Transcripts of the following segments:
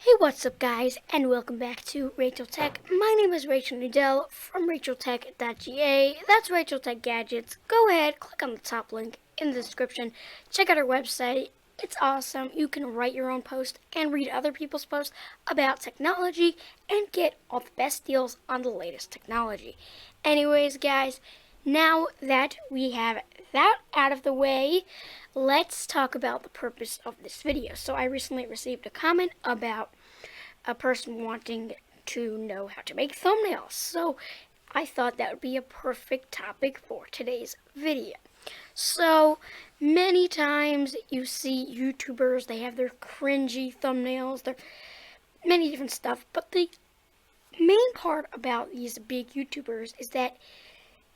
Hey, what's up guys, and welcome back to Rachel Tech. My name is Rachel Nudell from RachelTech.ga. That's Rachel Tech Gadgets. Go ahead, click on the top link in the description. Check out our website. It's awesome. You can write your own post and read other people's posts about technology and get all the best deals on the latest technology. Anyways, guys, now that we have that out of the way, let's talk about the purpose of this video. So I recently received a comment about a person wanting to know how to make thumbnails. So I thought that would be a perfect topic for today's video. So many times you see YouTubers, they have their cringy thumbnails, their many different stuff, but the main part about these big YouTubers is that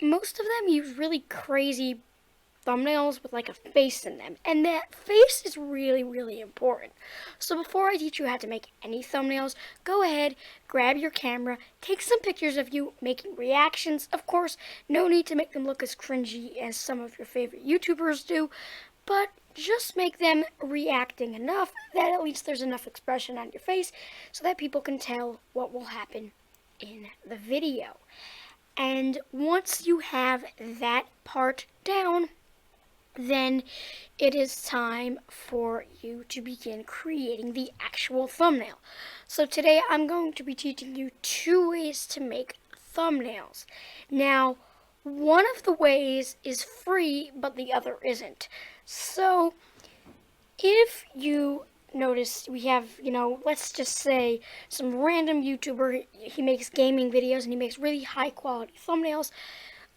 most of them use really crazy thumbnails with like a face in them, and that face is really important. So before I teach you how to make any thumbnails, go ahead, grab your camera, take some pictures of you making reactions. Of course, no need to make them look as cringy as some of your favorite YouTubers do, but just make them reacting enough that at least there's enough expression on your face so that people can tell what will happen in the video. And once you have that part down, then it is time for you to begin creating the actual thumbnail. So today I'm going to be teaching you 2 ways to make thumbnails. Now, one of the ways is free, but the other isn't. So if you notice, we have, let's just say some random YouTuber, he makes gaming videos and he makes really high quality thumbnails.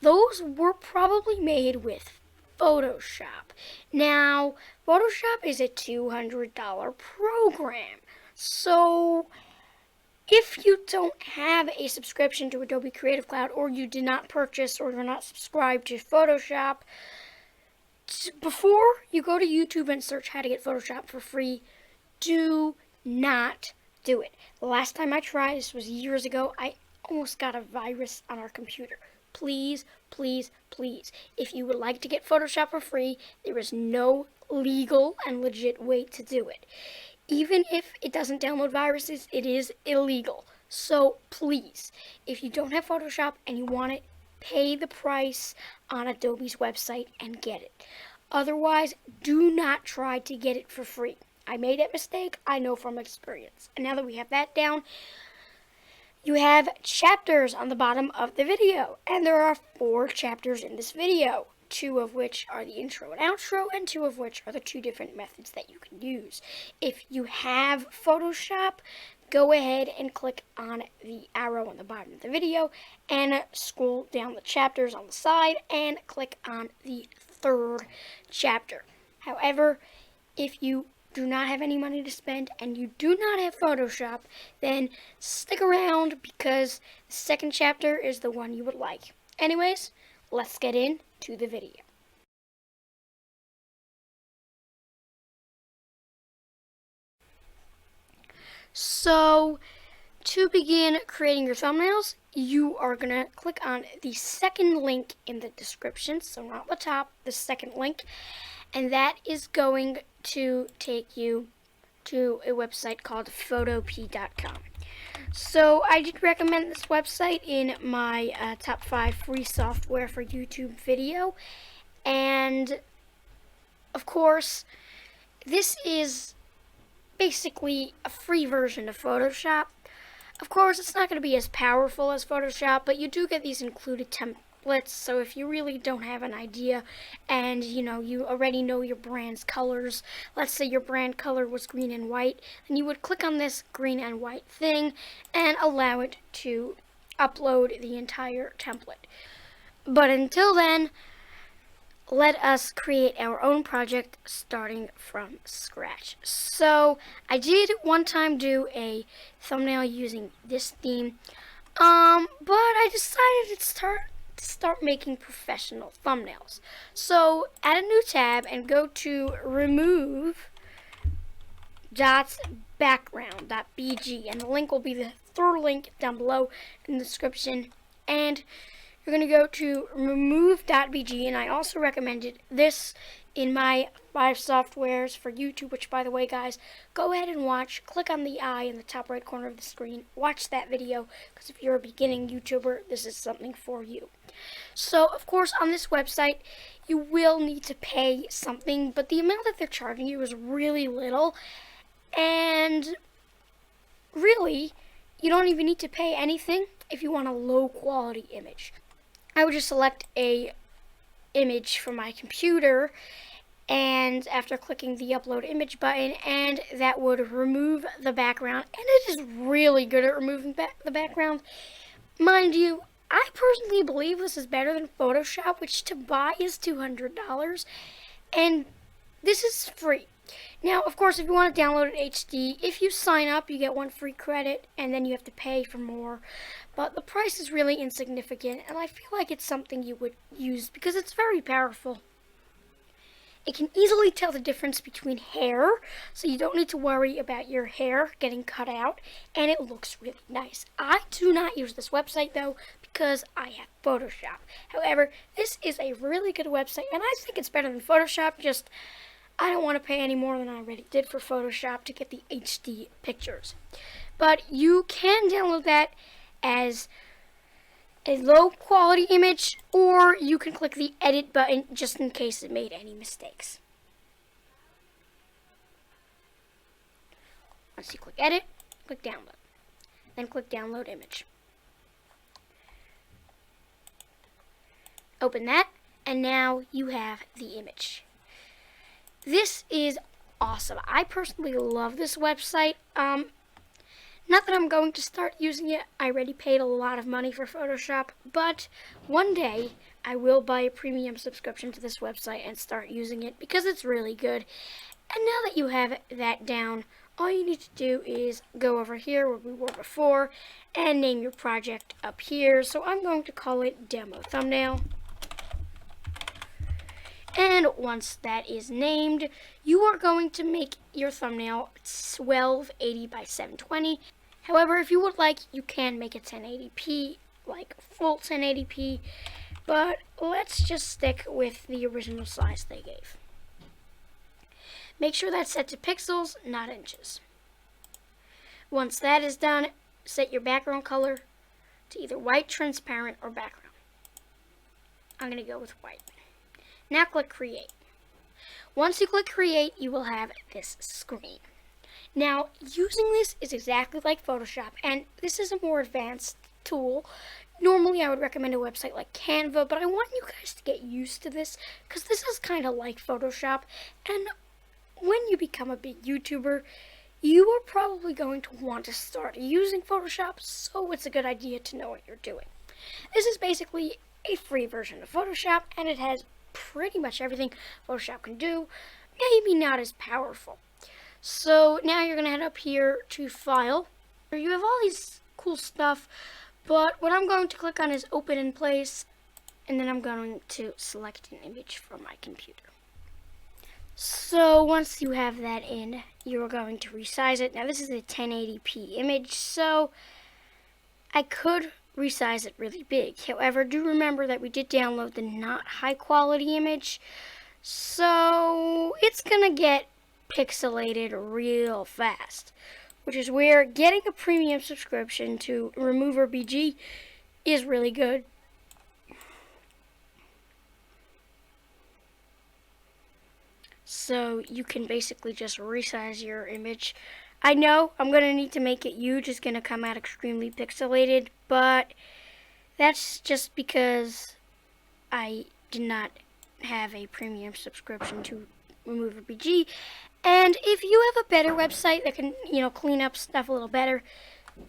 Those were probably made with Photoshop. Now, Photoshop is a $200 program. So if you don't have a subscription to Adobe Creative Cloud, or you did not purchase or you're not subscribed to Photoshop, before you go to YouTube and search how to get Photoshop for free, do not do it. The last time I tried, this was years ago, I almost got a virus on our computer. Please, if you would like to get Photoshop for free, there is no legal and legit way to do it. Even if it doesn't download viruses, it is illegal. So please, if you don't have Photoshop and you want it, pay the price on Adobe's website and get it. Otherwise, do not try to get it for free. I made that mistake, I know from experience. And now that we have that down, you have chapters on the bottom of the video, and there are 4 chapters in this video, 2 of which are the intro and outro, and 2 of which are the 2 different methods that you can use. If you have Photoshop, go ahead and click on the arrow on the bottom of the video and scroll down the chapters on the side and click on the 3rd chapter. However, if you do not have any money to spend and you do not have Photoshop, then stick around because the 2nd chapter is the one you would like. Anyways, let's get into the video. So, to begin creating your thumbnails, you are going to click on the 2nd link in the description, so not the top, the 2nd link, and that is going to take you to a website called Photopea.com. So I did recommend this website in my top 5 free software for YouTube video, and of course this is basically a free version of Photoshop. Of course, it's not going to be as powerful as Photoshop, but you do get these included templates, so if you really don't have an idea and you already know your brand's colors, let's say your brand color was green and white, then you would click on this green and white thing and allow it to upload the entire template. But until then, let us create our own project starting from scratch. So I did one time do a thumbnail using this theme, but I decided to start making professional thumbnails. So add a new tab and go to remove background.bg, and the link will be the 3rd link down below in the description, and you're going to go to remove.bg, and I also recommended this in my 5 softwares for YouTube, which, by the way, guys, go ahead and watch. Click on the eye in the top right corner of the screen. Watch that video, because if you're a beginning YouTuber, this is something for you. So, of course, on this website, you will need to pay something, but the amount that they're charging you is really little, and really, you don't even need to pay anything if you want a low quality image. I would just select a image from my computer, and after clicking the upload image button, and that would remove the background, and it is really good at removing the background. Mind you, I personally believe this is better than Photoshop, which to buy is $200, and this is free. Now, of course, if you want to download it HD, if you sign up, you get 1 free credit, and then you have to pay for more. But the price is really insignificant, and I feel like it's something you would use because it's very powerful. It can easily tell the difference between hair, so you don't need to worry about your hair getting cut out, and it looks really nice. I do not use this website, though, because I have Photoshop. However, this is a really good website, and I think it's better than Photoshop, just I don't want to pay any more than I already did for Photoshop to get the HD pictures. But you can download that as a low quality image, or you can click the edit button just in case it made any mistakes. Once you click edit, click download. Then click download image. Open that, and now you have the image. This is awesome. I personally love this website. Not that I'm going to start using it. I already paid a lot of money for Photoshop, but one day I will buy a premium subscription to this website and start using it because it's really good. And now that you have that down, all you need to do is go over here where we were before and name your project up here. So I'm going to call it Demo Thumbnail. And once that is named, you are going to make your thumbnail 1280 by 720. However, if you would like, you can make it 1080p, like full 1080p, but let's just stick with the original size they gave. Make sure that's set to pixels, not inches. Once that is done, set your background color to either white, transparent, or background. I'm going to go with white. Now click Create. Once you click Create, you will have this screen. Now, using this is exactly like Photoshop, and this is a more advanced tool. Normally, I would recommend a website like Canva, but I want you guys to get used to this, because this is kind of like Photoshop, and when you become a big YouTuber, you are probably going to want to start using Photoshop, so it's a good idea to know what you're doing. This is basically a free version of Photoshop, and it has pretty much everything Photoshop can do, maybe not as powerful. So now you're going to head up here to File. You have all these cool stuff, but what I'm going to click on is Open in Place, and then I'm going to select an image from my computer. So once you have that in, you're going to resize it. Now this is a 1080p image, so I could resize it really big. However, do remember that we did download the not high quality image, so it's gonna get pixelated real fast, which is where getting a premium subscription to Remover BG is really good. So you can basically just resize your image. I know I'm going to need to make it huge. It's going to come out extremely pixelated, but that's just because I did not have a premium subscription to Remover BG. And if you have a better website that can, clean up stuff a little better,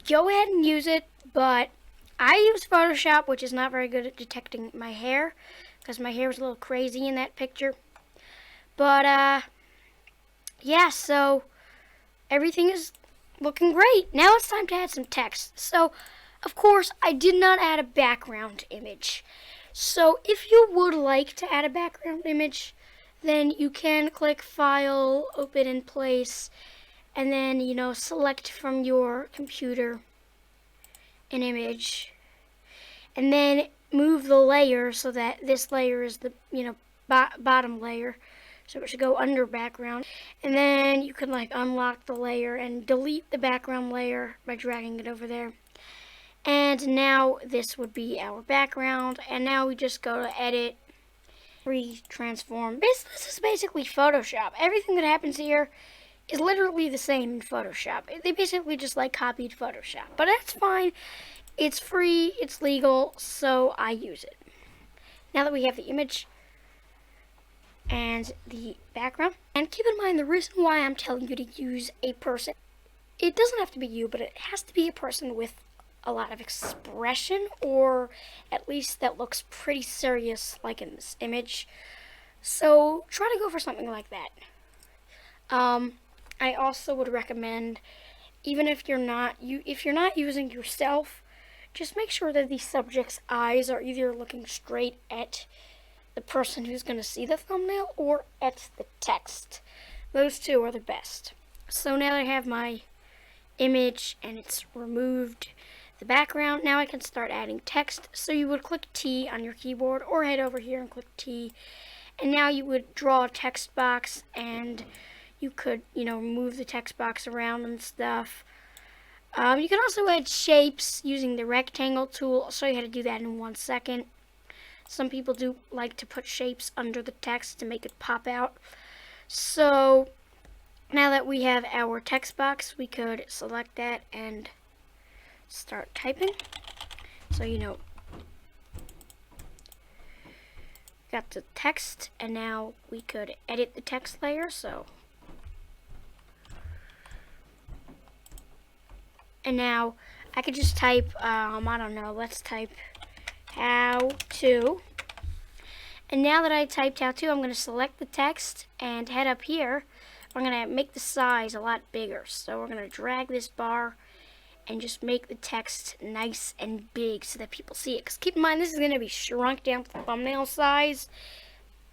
go ahead and use it. But I use Photoshop, which is not very good at detecting my hair, because my hair was a little crazy in that picture. But, yeah, so everything is looking great. Now it's time to add some text. So, of course, I did not add a background image. So, if you would like to add a background image, then you can click File, Open in Place, and then, select from your computer an image. And then move the layer so that this layer is the, bottom layer. So it should go under background. And then you can like unlock the layer and delete the background layer by dragging it over there. And now this would be our background. And now we just go to edit, transform. This is basically Photoshop. Everything that happens here is literally the same in Photoshop. They basically just like copied Photoshop. But that's fine. It's free, it's legal, so I use it. Now that we have the image and the background, and keep in mind the reason why I'm telling you to use a person, it doesn't have to be you, but it has to be a person with a lot of expression, or at least that looks pretty serious like in this image. So try to go for something like that. I also would recommend, even if you're not using yourself, just make sure that the subject's eyes are either looking straight at the person who's going to see the thumbnail or at the text. Those two are the best. So now that I have my image and it's removed the background, now I can start adding text. So you would click T on your keyboard or head over here and click T. And now you would draw a text box, and you could, move the text box around and stuff. You can also add shapes using the rectangle tool. I'll show you how to do that in 1 second. Some people do like to put shapes under the text to make it pop out. So now that we have our text box, we could select that and start typing. So, got the text, and now we could edit the text layer. And now I could just type, I don't know, let's type how to. And now that I typed how to, I'm going to select the text and head up here. I'm going to make the size a lot bigger. So we're going to drag this bar and just make the text nice and big so that people see it. Because keep in mind, this is going to be shrunk down to the thumbnail size.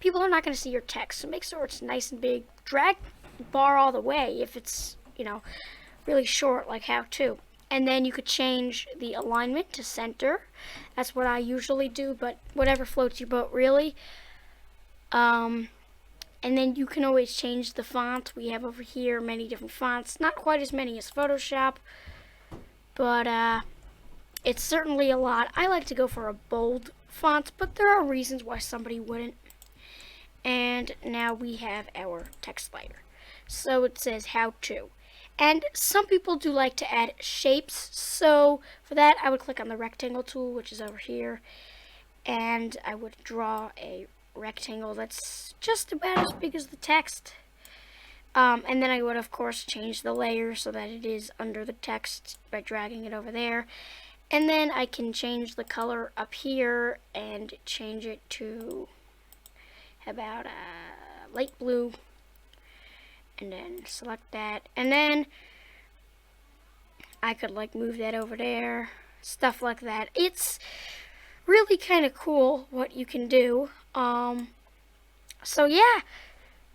People are not going to see your text, so make sure it's nice and big. Drag the bar all the way if it's, really short, like how to. And then you could change the alignment to center. That's what I usually do, but whatever floats your boat, really. And then you can always change the font. We have over here many different fonts. Not quite as many as Photoshop, but it's certainly a lot. I like to go for a bold font, but there are reasons why somebody wouldn't. And now we have our text layer. So it says how to. And some people do like to add shapes, so for that I would click on the rectangle tool, which is over here, and I would draw a rectangle that's just about as big as the text. And then I would, of course, change the layer so that it is under the text by dragging it over there. And then I can change the color up here and change it to about light blue. And then select that, and then I could like move that over there, stuff like that. It's really kind of cool what you can do. So yeah,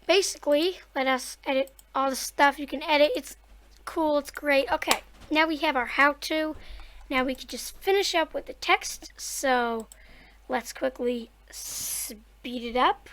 basically let us edit all the stuff you can edit. It's cool, it's great. Okay, now we have our how-to. Now we can just finish up with the text, so let's quickly speed it up.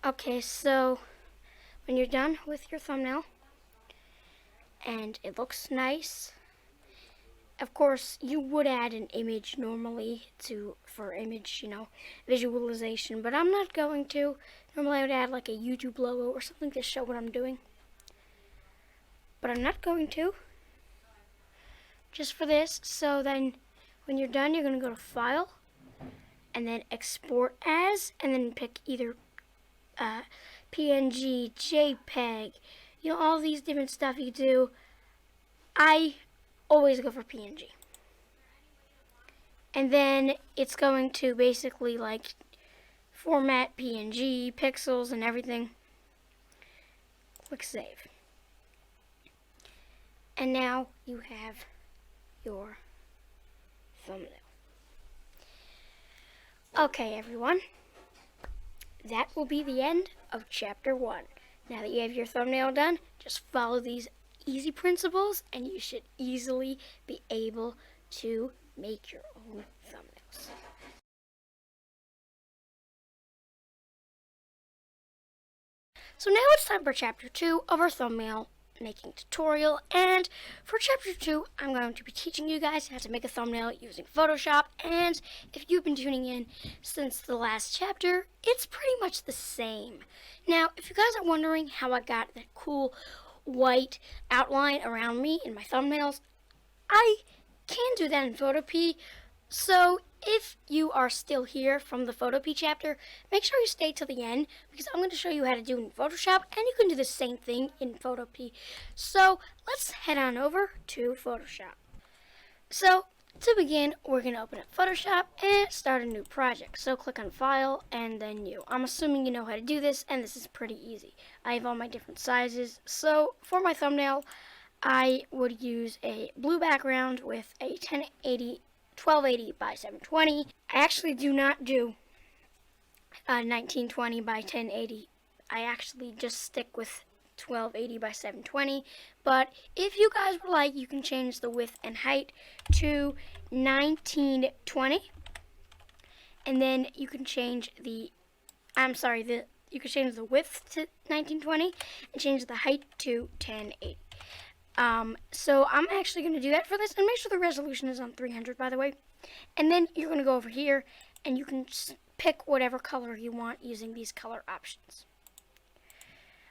Okay, so when you're done with your thumbnail and it looks nice, of course you would add an image normally for image, visualization, but I'm not going to. Normally I would add like a YouTube logo or something to show what I'm doing, but I'm not going to, just for this. So then when you're done, you're going to go to File and then Export As, and then pick either PNG, JPEG, all these different stuff you do. I always go for PNG. And then it's going to basically like format PNG, pixels, and everything. Click save. And now you have your thumbnail. Okay, everyone. That will be the end of chapter 1. Now that you have your thumbnail done, just follow these easy principles and you should easily be able to make your own thumbnails. So now it's time for chapter 2 of our thumbnail making tutorial, and for chapter 2 I'm going to be teaching you guys how to make a thumbnail using Photoshop. And if you've been tuning in since the last chapter, it's pretty much the same. Now if you guys are wondering how I got that cool white outline around me in my thumbnails, I can do that in Photopea. So if you are still here from the Photopea chapter, make sure you stay till the end because I'm going to show you how to do it in Photoshop, and you can do the same thing in Photopea. So let's head on over to Photoshop. So to begin, we're going to open up Photoshop and start a new project. So click on File and then New. I'm assuming you know how to do this, and this is pretty easy. I have all my different sizes. So for my thumbnail, I would use a blue background with a 1280 by 720. I actually do not do 1920 by 1080. I actually just stick with 1280 by 720. But if you guys would like, you can change the width and height to 1920, and then you can change the you can change the width to 1920 and change the height to 1080. So I'm actually going to do that for this, and make sure the resolution is on 300, by the way. And then you're going to go over here and you can pick whatever color you want using these color options.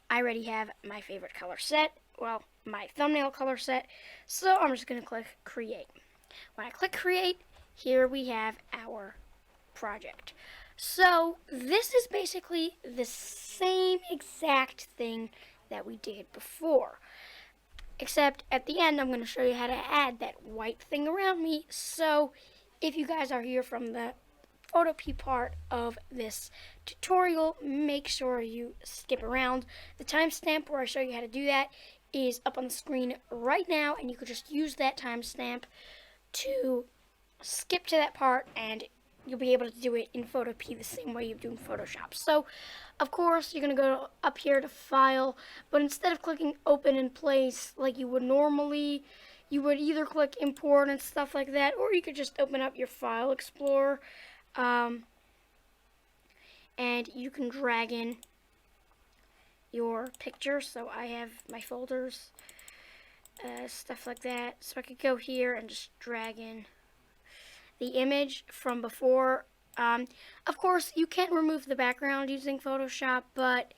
I already have my favorite color set, well, my thumbnail color set, so I'm just going to click create. When I click create, here we have our project. So this is basically the same exact thing that we did before. Except at the end, I'm going to show you how to add that white thing around me. So if you guys are here from the Photopea part of this tutorial, make sure you skip around. The timestamp where I show you how to do that is up on the screen right now, and you could just use that timestamp to skip to that part, and you'll be able to do it in Photopea the same way you do in Photoshop. So, of course, you're going to go up here to File, but instead of clicking Open in Place like you would normally, you would either click Import and stuff like that, or you could just open up your File Explorer, and you can drag in your picture. So I have my folders, stuff like that. So I could go here and just drag in the image from before. Of course, you can't remove the background using Photoshop, but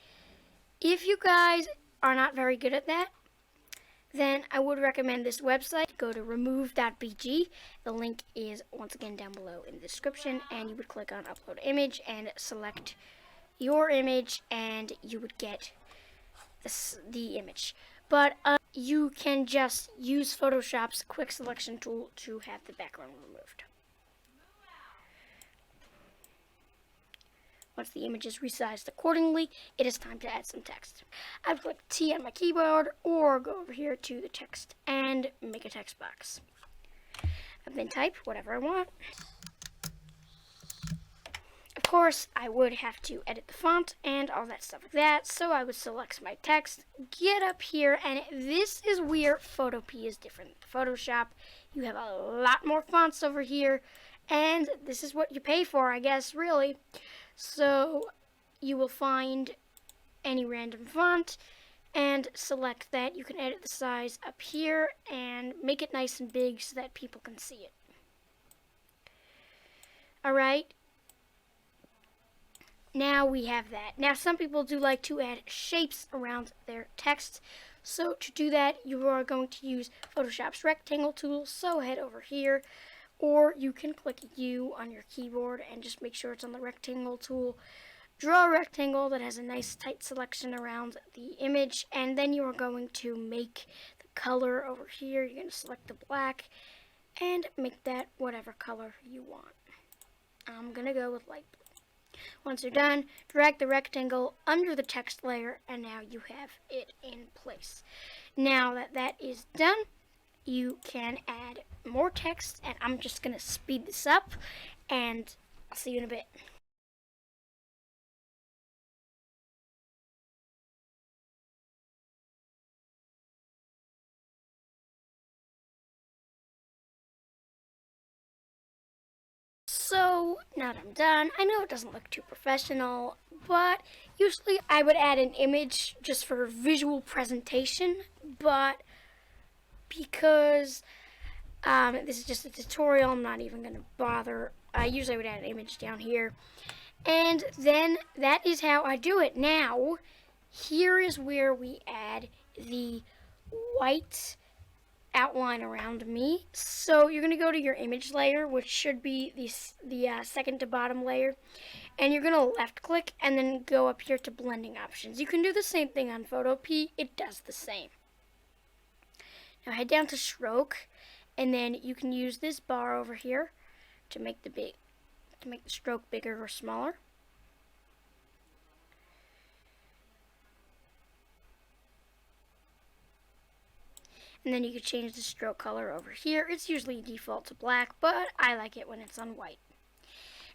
if you guys are not very good at that, then I would recommend this website. Go to remove.bg. The link is once again down below in the description, and you would click on Upload Image and select your image, and you would get the image. But you can just use Photoshop's quick selection tool to have the background removed. Once the image is resized accordingly, it is time to add some text. I would click T on my keyboard or go over here to the text and make a text box. I then type whatever I want. Of course, I would have to edit the font and all that stuff like that, so I would select my text, get up here, and this is where Photopea is different. Photoshop, you have a lot more fonts over here, and this is what you pay for, I guess, really. So you will find any random font and select that. You can edit the size up here and make it nice and big so that people can see it. Alright, now we have that. Now some people do like to add shapes around their text. So to do that, you are going to use Photoshop's rectangle tool. So head over here, or you can click U on your keyboard and just make sure it's on the rectangle tool. Draw a rectangle that has a nice tight selection around the image, and then you are going to make the color over here. You're going to select the black and make that whatever color you want. I'm going to go with light blue. Once you're done, drag the rectangle under the text layer, and now you have it in place. Now that that is done, you can add more text, and I'm just going to speed this up, and I'll see you in a bit. So, now that I'm done, I know it doesn't look too professional, but usually I would add an image just for visual presentation, but because this is just a tutorial, I'm not even going to bother. I usually would add an image down here, and then that is how I do it. Now, here is where we add the white outline around me. So you're going to go to your image layer, which should be the second to bottom layer, and you're going to left click and then go up here to blending options. You can do the same thing on Photopea. It does the same. Now head down to stroke, and then you can use this bar over here to make the stroke bigger or smaller. And then you can change the stroke color over here. It's usually default to black, but I like it when it's on white.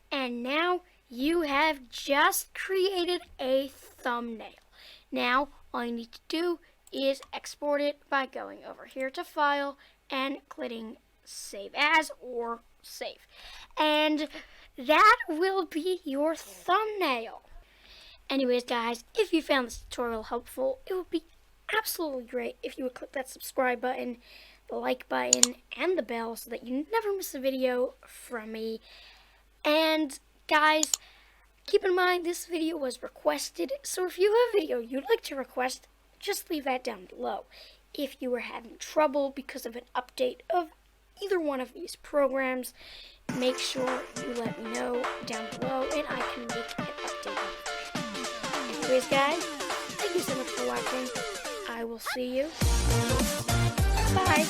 And now you have just created a thumbnail. Now all you need to do is export it by going over here to File and clicking Save As or Save. And that will be your thumbnail. Anyways, guys, if you found this tutorial helpful, it would be absolutely great if you would click that subscribe button, the like button, and the bell so that you never miss a video from me. And guys, keep in mind this video was requested, so if you have a video you'd like to request, just leave that down below. If you were having trouble because of an update of either one of these programs, make sure you let me know down below and I can make an update. Anyways, guys, thank you so much for watching. I will see you. Bye.